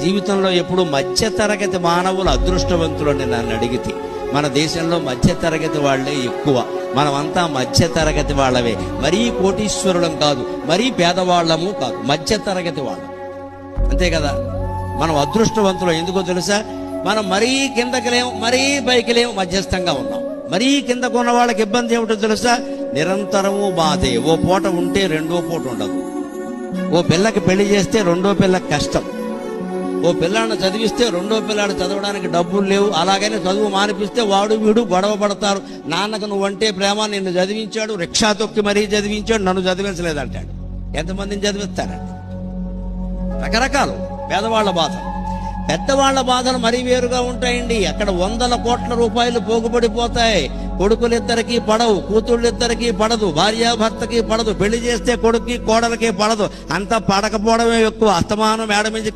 జీవితంలో ఎప్పుడు మధ్యతరగతి మానవులు అదృష్టవంతులని నన్ను అడిగితే మన దేశంలో మధ్యతరగతి వాళ్లే ఎక్కువ. మనమంతా మధ్యతరగతి వాళ్ళవే. మరీ కోటీశ్వరులం కాదు, మరీ పేదవాళ్ళము కాదు, మధ్యతరగతి వాళ్ళం, అంతే కదా. మనం అదృష్టవంతులం. ఎందుకో తెలుసా? మనం మరీ కిందకి లేము, మరీ పైకి లేము, మధ్యస్థంగా ఉన్నాం. మరీ కిందకు ఉన్న వాళ్ళకి ఇబ్బంది ఏమిటో తెలుసా? నిరంతరము బాధే. ఓ పూట ఉంటే రెండో పూట ఉండదు. ఓ పిల్లకి పెళ్లి చేస్తే రెండో పిల్లకి కష్టం. ఓ పిల్లాడిని చదివిస్తే రెండో పిల్లాడు చదవడానికి డబ్బులు లేవు. అలాగని చదువు మానిపిస్తే వాడు వీడు గొడవ పడతారు. నాన్నకు నువ్వంటే ప్రేమ, నిన్ను చదివించాడు, రిక్షా తొక్కి మరీ చదివించాడు, నన్ను చదివించలేదంటాడు. ఎంతమందిని చదివిస్తారండి? రకరకాలు పేదవాళ్ల బాధలు. పెద్దవాళ్ల బాధలు మరీ వేరుగా ఉంటాయండి. అక్కడ 100 కోట్ల రూపాయలు పోగుపడిపోతాయి. కొడుకులిద్దరికీ పడవు, కూతుళ్ళిద్దరికీ పడదు, భార్యాభర్తకి పడదు. పెళ్లి చేస్తే కొడుక్కి కోడలకి పడదు. అంతా పడకపోవడమే ఎక్కువ. అస్తమానం మేడ నుంచి